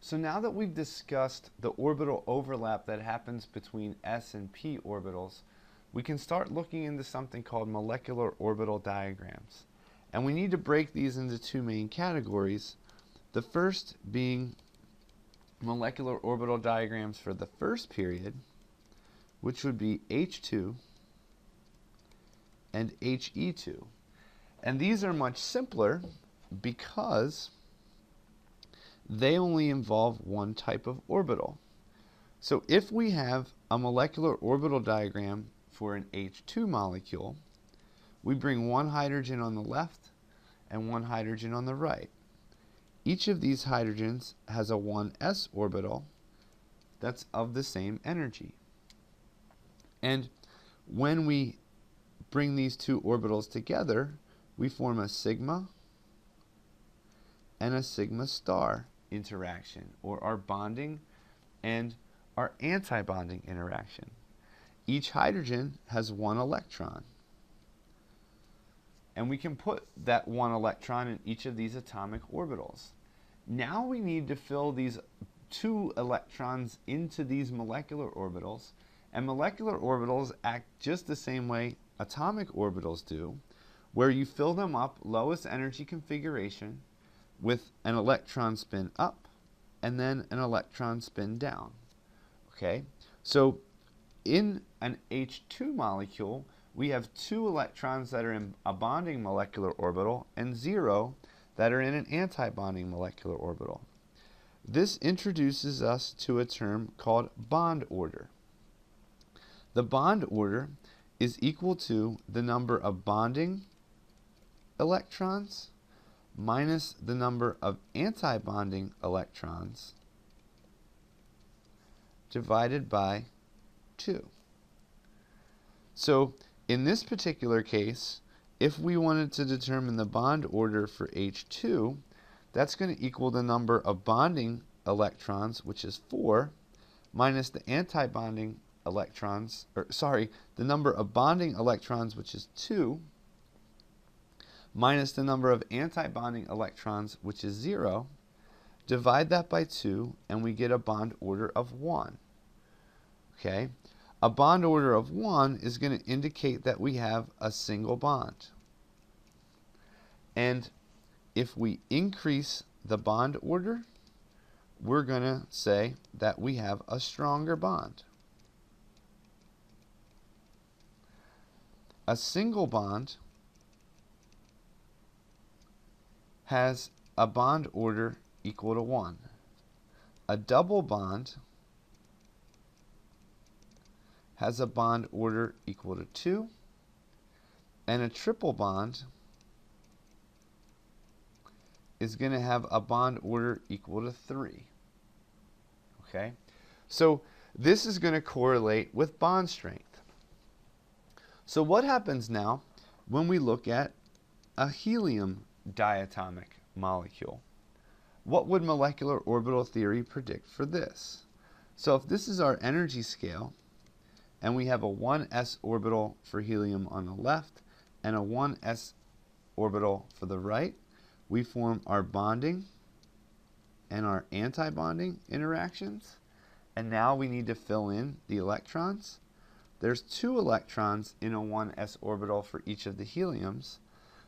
So now that we've discussed the orbital overlap that happens between s and p orbitals, we can start looking into something called molecular orbital diagrams. And we need to break these into two main categories. The first being molecular orbital diagrams for the first period, which would be H2 and HE2. And these are much simpler because they only involve one type of orbital. So if we have a molecular orbital diagram for an H2 molecule, we bring one hydrogen on the left and one hydrogen on the right. Each of these hydrogens has a 1s orbital that's of the same energy. And when we bring these two orbitals together, we form a sigma and a sigma star interaction, or our bonding and our anti-bonding interaction. Each hydrogen has one electron. And we can put that one electron in each of these atomic orbitals. Now we need to fill these two electrons into these molecular orbitals, and molecular orbitals act just the same way atomic orbitals do, where you fill them up lowest energy configuration with an electron spin up and then an electron spin down. Okay, so in an H2 molecule, we have two electrons that are in a bonding molecular orbital and 0 that are in an anti-bonding molecular orbital. This introduces us to a term called bond order. The bond order is equal to the number of bonding electrons minus the number of anti-bonding electrons divided by 2. So in this particular case, if we wanted to determine the bond order for H2, that's going to equal the number of bonding electrons, which is 4, minus the anti-bonding electrons, the number of bonding electrons, which is 2, minus the number of anti-bonding electrons, which is 0. Divide that by 2, and we get a bond order of 1. Okay? A bond order of 1 is going to indicate that we have a single bond. And if we increase the bond order, we're going to say that we have a stronger bond. A single bond has a bond order equal to 1. A double bond has a bond order equal to 2, and a triple bond is going to have a bond order equal to 3. Okay? So this is going to correlate with bond strength. So what happens now when we look at a helium diatomic molecule? What would molecular orbital theory predict for this? So if this is our energy scale, and we have a 1s orbital for helium on the left and a 1s orbital for the right, we form our bonding and our anti-bonding interactions. And now we need to fill in the electrons. There's 2 electrons in a 1s orbital for each of the heliums.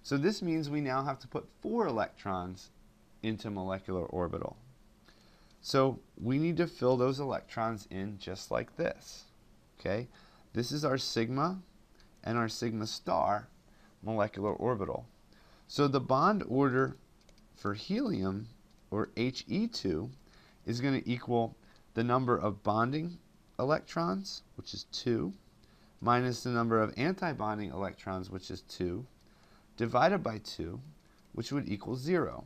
So this means we now have to put 4 electrons into molecular orbital. So we need to fill those electrons in just like this. Okay, this is our sigma and our sigma star molecular orbital. So the bond order for helium, or He2, is going to equal the number of bonding electrons, which is 2, minus the number of anti-bonding electrons, which is 2, divided by 2, which would equal 0.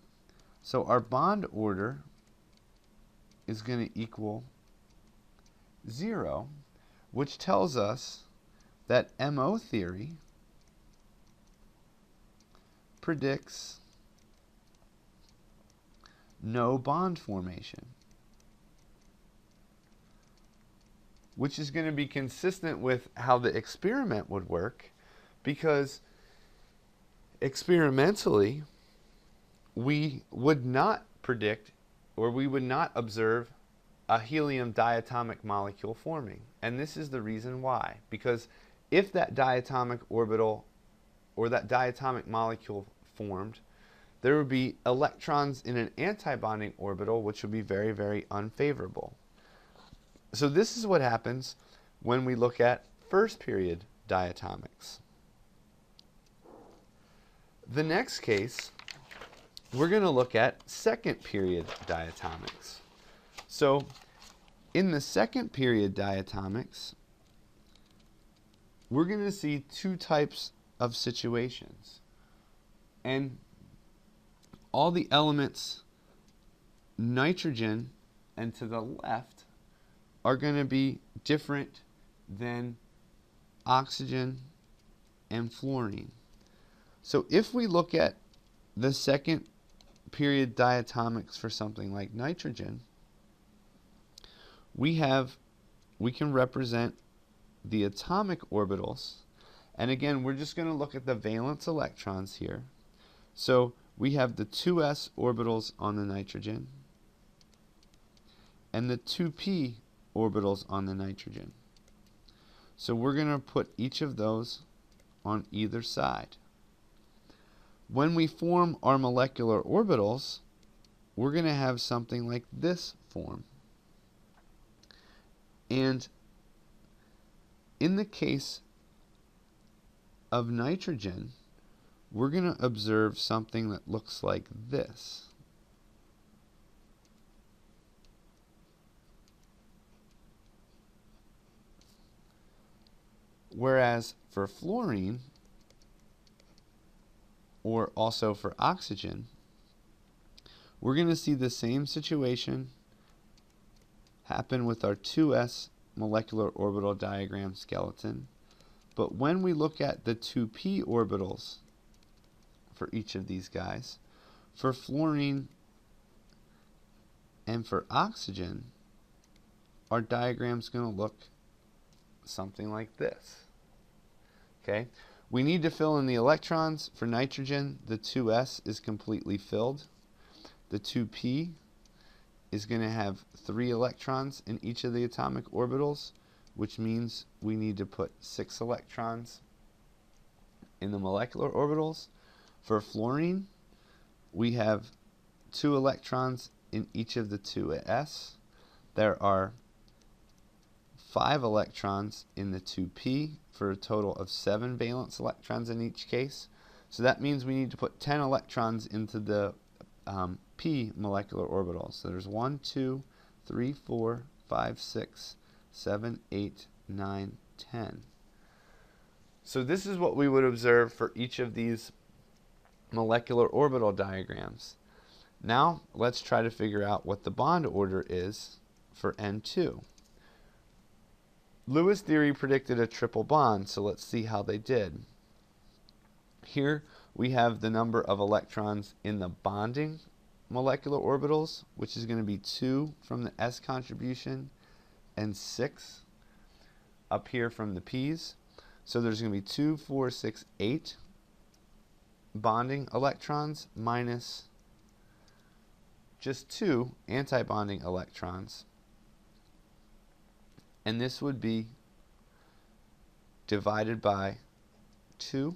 So our bond order is going to equal 0, which tells us that MO theory predicts no bond formation, which is going to be consistent with how the experiment would work, because experimentally we would not predict or we would not observe a helium diatomic molecule forming. And this is the reason why. Because if that diatomic orbital or that diatomic molecule formed, there would be electrons in an antibonding orbital, which would be very, very unfavorable. So this is what happens when we look at first period diatomics. The next case, we're going to look at second period diatomics. So in the second period diatomics, we're going to see two types of situations. And all the elements, nitrogen and to the left, are going to be different than oxygen and fluorine. So if we look at the second period diatomics for something like nitrogen, we can represent the atomic orbitals. And again, we're just going to look at the valence electrons here. So we have the 2s orbitals on the nitrogen and the 2p orbitals on the nitrogen. So we're going to put each of those on either side. When we form our molecular orbitals, we're going to have something like this form. And in the case of nitrogen, we're going to observe something that looks like this. Whereas for fluorine, or also for oxygen, we're going to see the same situation happen with our 2s molecular orbital diagram skeleton. But when we look at the 2p orbitals for each of these guys, for fluorine and for oxygen, our diagram's going to look something like this. Okay? We need to fill in the electrons. For nitrogen, the 2s is completely filled. The 2p is going to have 3 electrons in each of the atomic orbitals, which means we need to put 6 electrons in the molecular orbitals. For fluorine, we have 2 electrons in each of the 2s. There are 5 electrons in the 2p for a total of 7 valence electrons in each case. So that means we need to put 10 electrons into the p molecular orbital. So there's 1, 2, 3, 4, 5, 6, 7, 8, 9, 10. So this is what we would observe for each of these molecular orbital diagrams. Now let's try to figure out what the bond order is for N2. Lewis' theory predicted a triple bond, so let's see how they did. Here we have the number of electrons in the bonding molecular orbitals, which is going to be 2 from the s contribution and 6 up here from the p's. So there's going to be 2, 4, 6, 8 bonding electrons minus just 2 antibonding electrons. And this would be divided by 2.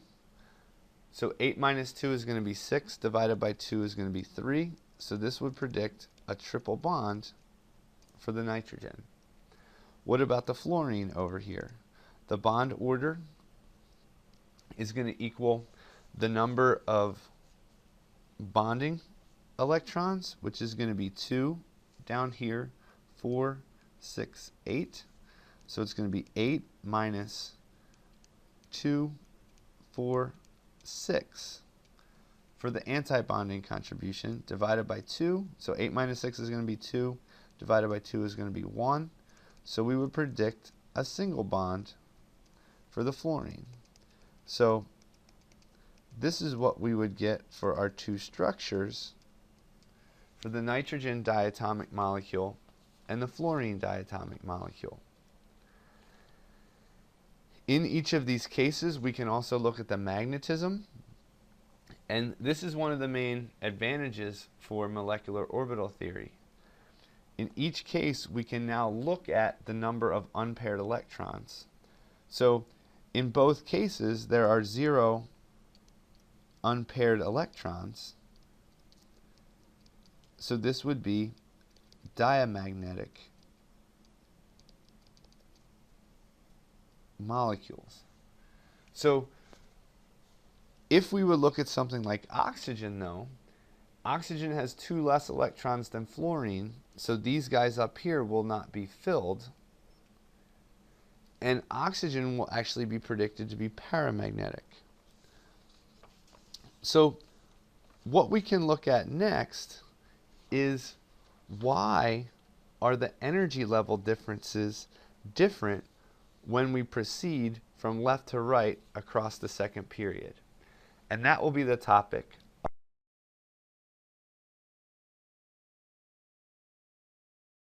So 8 minus 2 is going to be 6, divided by 2 is going to be 3. So this would predict a triple bond for the nitrogen. What about the fluorine over here? The bond order is going to equal the number of bonding electrons, which is going to be 2 down here, 4, 6, 8. So it's going to be 8 minus 2, 4, 6 for the antibonding contribution, divided by 2. So 8 minus 6 is going to be 2, divided by 2 is going to be 1. So we would predict a single bond for the fluorine. So this is what we would get for our two structures for the nitrogen diatomic molecule and the fluorine diatomic molecule. In each of these cases, we can also look at the magnetism, and this is one of the main advantages for molecular orbital theory. in each case, we can now look at the number of unpaired electrons. So in both cases, there are 0 unpaired electrons. So this would be diamagnetic molecules. So if we would look at something like oxygen, though, oxygen has 2 less electrons than fluorine, so these guys up here will not be filled. And oxygen will actually be predicted to be paramagnetic. So what we can look at next is why are the energy level differences different when we proceed from left to right across the second period. And that will be the topic